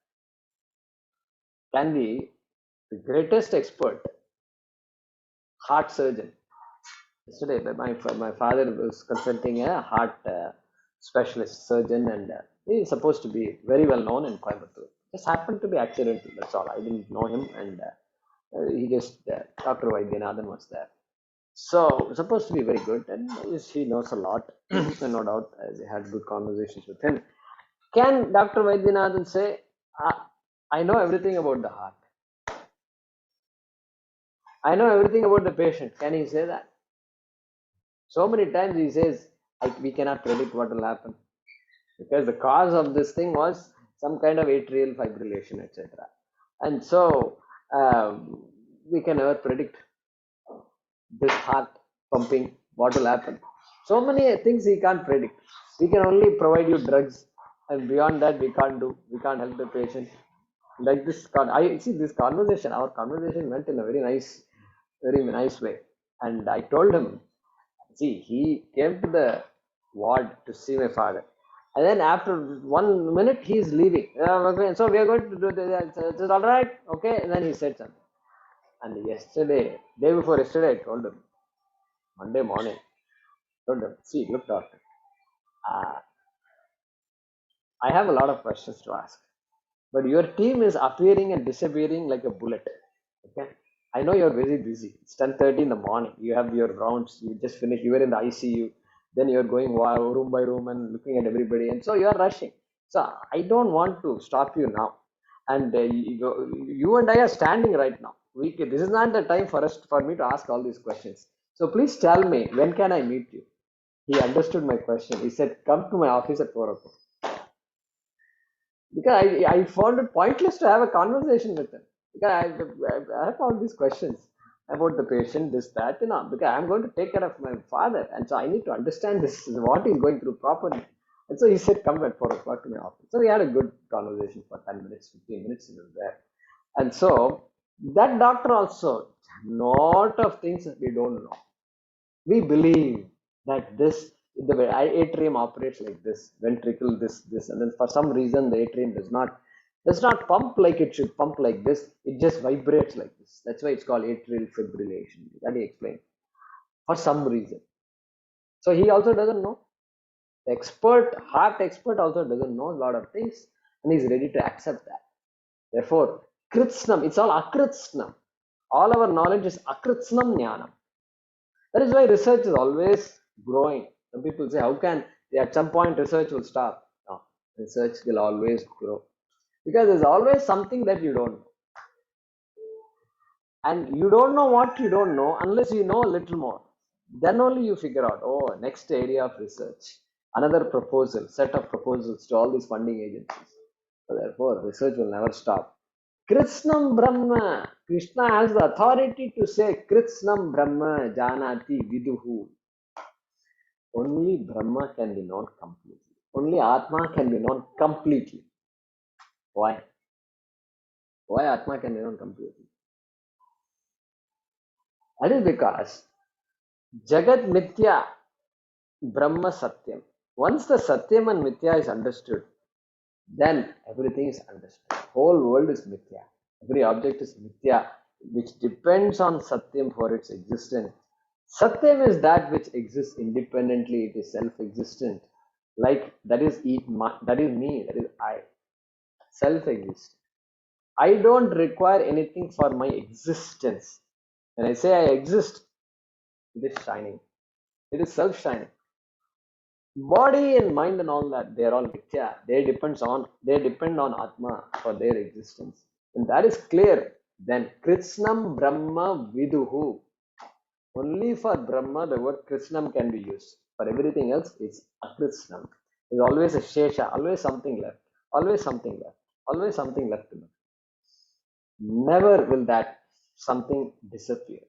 A: Can be the greatest expert, heart surgeon. Yesterday, my father was consulting a heart specialist surgeon, and he is supposed to be very well known in Coimbatore. Just happened to be accidental. That's all. I didn't know him, and he just Dr. Vaidyanathan was there. So supposed to be very good, and yes, he knows a lot, no doubt, as I had good conversations with him. Can Dr. Vaidyanathan say, I know everything about the heart. I know everything about the patient. Can he say that? So many times he says, we cannot predict what will happen because the cause of this thing was some kind of atrial fibrillation, etc. And so we can never predict this heart pumping, what will happen. So many things he can't predict. We can only provide you drugs, and beyond that, we can't do. We can't help the patient. Like this, I see this conversation. Our conversation went in a very nice way. And I told him, see, he came to the ward to see my father. And then after 1 minute, he is leaving. Okay, so we are going to do this. It's all right. Okay. And then he said something. And yesterday, day before yesterday, I told him, Monday morning, told him, see, look, doctor, uh, I have a lot of questions to ask. But your team is appearing and disappearing like a bullet. Okay. I know you're very busy. It's 10:30 in the morning. You have your rounds. You just finished. You were in the ICU. Then you're going room by room and looking at everybody. And so you're rushing. So I don't want to stop you now. And you and I are standing right now. This is not the time for me to ask all these questions. So please tell me, when can I meet you? He understood my question. He said, come to my office at 4 o'clock. Because I found it pointless to have a conversation with him. Because I have all these questions about the patient, this, that, because I'm going to take care of my father. And so I need to understand this, what he's going through properly. And so he said, come at 4 o'clock to my office. So we had a good conversation for 10 minutes, 15 minutes, he was there. And so that doctor also, lot of things we don't know. We believe that the atrium operates like this, ventricle this, and then for some reason the atrium does not pump like it should pump like this. It just vibrates like this. That's why it's called atrial fibrillation. That he explained for some reason. So he also doesn't know. The heart expert also doesn't know a lot of things, and he's ready to accept that. Therefore, kritsnam, it's all akritsnam. All our knowledge is akritsnam jnanam. That is why research is always growing. Some people say, how can at some point research will stop? No, research will always grow because there's always something that you don't know. And you don't know what you don't know unless you know a little more. Then only you figure out, oh, next area of research, another proposal, set of proposals to all these funding agencies. So therefore, research will never stop. Kritsnam Brahma. Krishna has the authority to say Kritsnam Brahma Janati Viduhu. Only Brahma can be known completely. Only Atma can be known completely. Why? Why Atma can be known completely? That is because Jagat Mithya, Brahma Satyam. Once the Satyam and Mithya is understood, then everything is understood. Whole world is Mithya. Every object is Mithya, which depends on Satyam for its existence. Satyam is that which exists independently, it is self-existent. Like that is me, that is I. Self-existent. I don't require anything for my existence. When I say I exist, it is shining. It is self-shining. Body and mind and all that, they are all mithya. They depend on Atma for their existence. And that is clear. Then Kritsnam Brahma Viduhu. Only for Brahma the word Krishnam can be used. For everything else, it's Akrishnam. There's always a Shesha, always something left, always something left, always something left to know. Never will that something disappear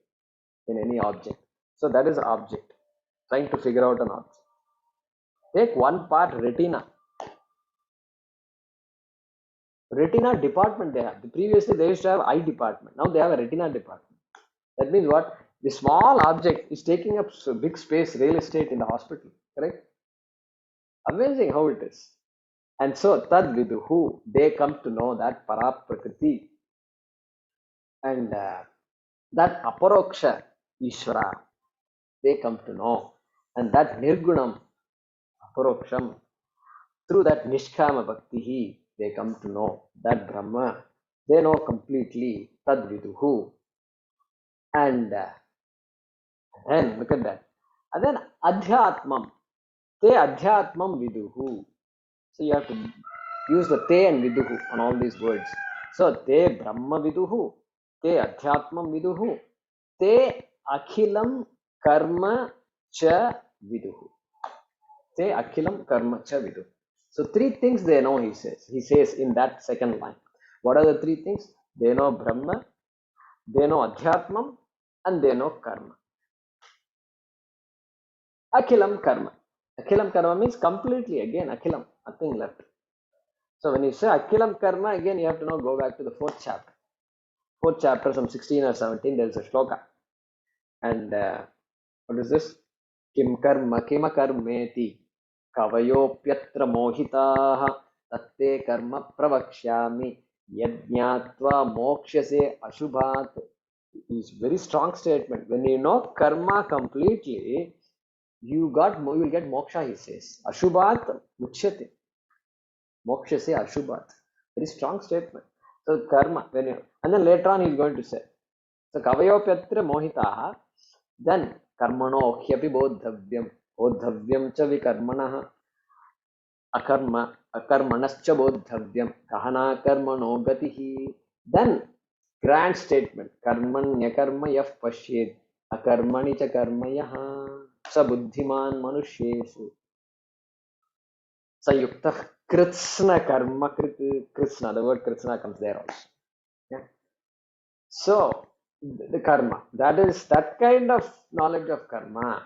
A: in any object. So that is object. Trying to figure out an object. Take one part, retina. Retina department they have. Previously they used to have eye department. Now they have a retina department. That means what? The small object is taking up big space, real estate in the hospital. Correct? Amazing how it is. And so tad viduhu, they come to know that paraprakriti and that aparoksha Ishvara, they come to know. And that nirgunam, aparoksham, through that nishkama bhakti, they come to know that Brahma. They know completely tad viduhu. And And look at that. And then adhyatmam. Te adhyatmam viduhu. So you have to use the te and viduhu on all these words. So te brahma viduhu, te adhyatmam viduhu, te akhilam karma cha viduhu. Te akhilam karma cha viduhu. So three things they know, he says. He says in that second line. What are the three things? They know Brahma, they know Adhyatmam, and they know Karma. Akhilam Karma. Akhilam Karma means completely, again, Akhilam, nothing left. So when you say Akhilam Karma, again, you have to now go back to the fourth chapter. Fourth chapter, some 16 or 17, there is a shloka. And what is this? Kim karma kima karmeti kavayopyatra mohitaha tatte karma pravakshyami yajñatva mokshase ashubhat. It's very strong statement. When you know karma completely, you will get moksha, he says. Ashubhat muchyate. Mokshase ashubhat. Very strong statement. So karma, and then later on he's going to say. So kavayopyatra mohitaha, then karmano hyapi bodhavyam cha vikarmanah akarmanascha bodhavyam kahana karmano gatihi. Then grand statement, karmanya karma yah pashyed akarmani cha karma yaha sa buddhiman manushyeshu sayukta kritsna karma kritsna, the word kritsna comes there also. Yeah. So the karma, that is that kind of knowledge of karma,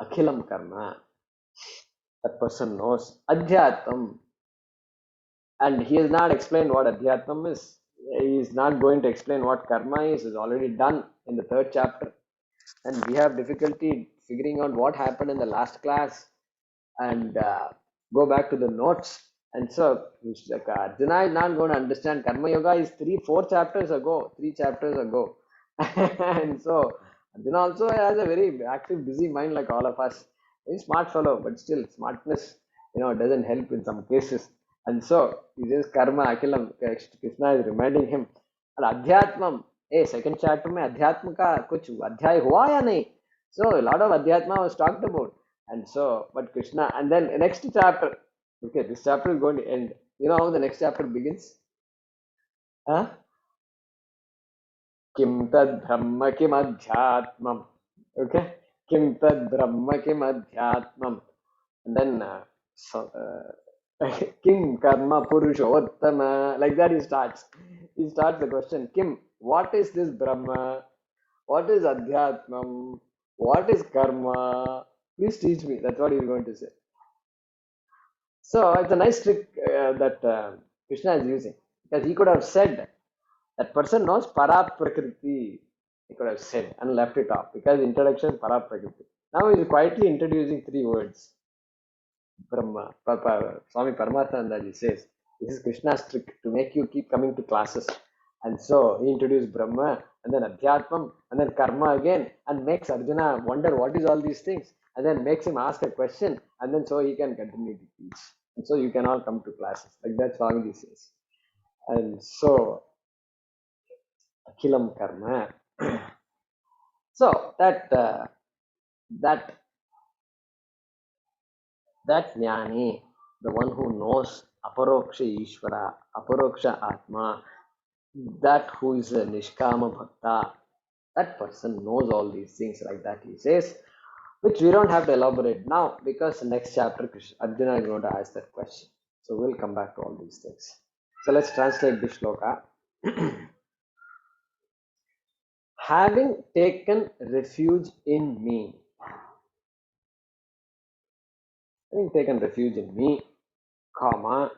A: akhilam karma, that person knows adhyatam. And he has not explained what adhyatam is. He is not going to explain what karma is. It's already done in the third chapter. And we have difficulty figuring out what happened in the last class and go back to the notes. And so Arjuna is not going to understand. Karma Yoga is 3 chapters ago. And so Arjuna also has a very active, busy mind like all of us. Very smart fellow, but still smartness, doesn't help in some cases. And so he says karma akilam. Krishna is reminding him. And adhyatmam. Second chapter में अध्यात्म का कुछ अध्याय हुआ या नहीं? So a lot of adhyatma was talked about. And so, but Krishna, and then next chapter, okay, this chapter is going to end. You know how the next chapter begins? Huh? Kim tad brahma kim adhyatmam. Okay? Kim tad brahma kim adhyatmam. And then, Kim karma purushottama. Like that he starts. He starts the question, Kim, what is this Brahma? What is adhyatmam? What is karma? Please teach me. That's what he's going to say. So it's a nice trick that Krishna is using, because he could have said that person knows para prakriti. He could have said and left it off because introduction para prakriti. Now he is quietly introducing 3 words. Brahma. Swami Paramathanandaji says this is Krishna's trick to make you keep coming to classes. And so he introduced Brahma and then Adhyatmam and then Karma again and makes Arjuna wonder what is all these things and then makes him ask a question and then so he can continue to teach. And so you can all come to classes. Like that Swamiji says. And so Akhilam Karma. So that jnani, the one who knows aparoksha Ishvara, aparoksha Atma, that who is a Nishkama Bhakta, that person knows all these things like that, he says, which we don't have to elaborate now because next chapter Arjuna is going to ask that question. So we'll come back to all these things. So let's translate this shloka. Having taken refuge in me, comma,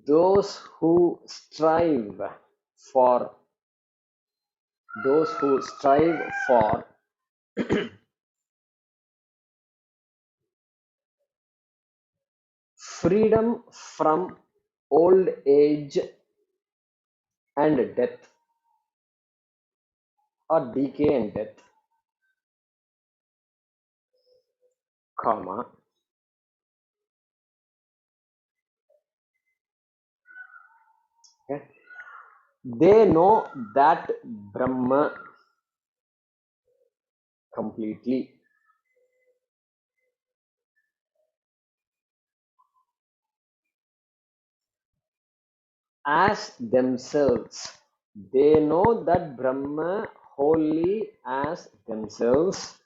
A: those who strive for freedom from old age and death, or decay and death, comma, okay, they know that Brahma completely, as themselves. They know that Brahma wholly as themselves,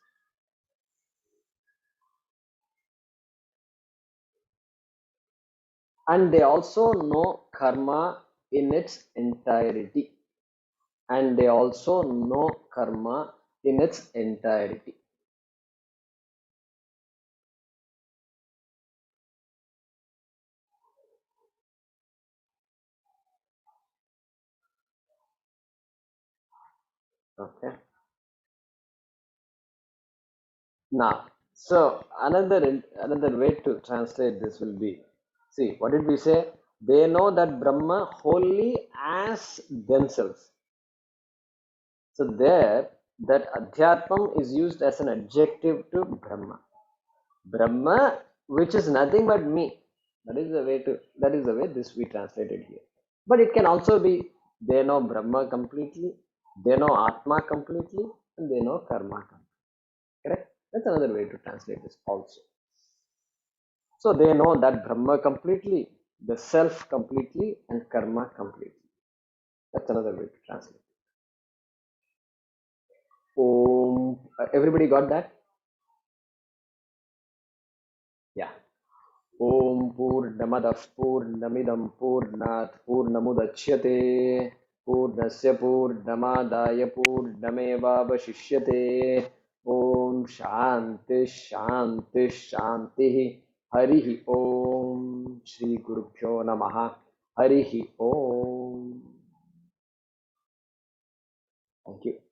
A: and they also know karma in its entirety. And they also know karma in its entirety. Okay. Now, so another way to translate this will be, see, what did we say? They know that Brahma wholly as themselves. So there, that Adhyatmam is used as an adjective to Brahma. Brahma, which is nothing but me. That is the way this we translated here. But it can also be they know Brahma completely, they know Atma completely, and they know Karma completely. Correct? That's another way to translate this also. So they know that Brahma completely, the self completely, and Karma completely. That's another way to translate. Om. Everybody got that? Yeah. Om Purnamadah Purnamidam Purnat Purnamudachyate Purnasya Purnamadaya Purnamevavashishyate. Om Shanti Shanti Shanti. Harihi Om. Shri Gurubhyo Namaha. Harihi Om. Thank you.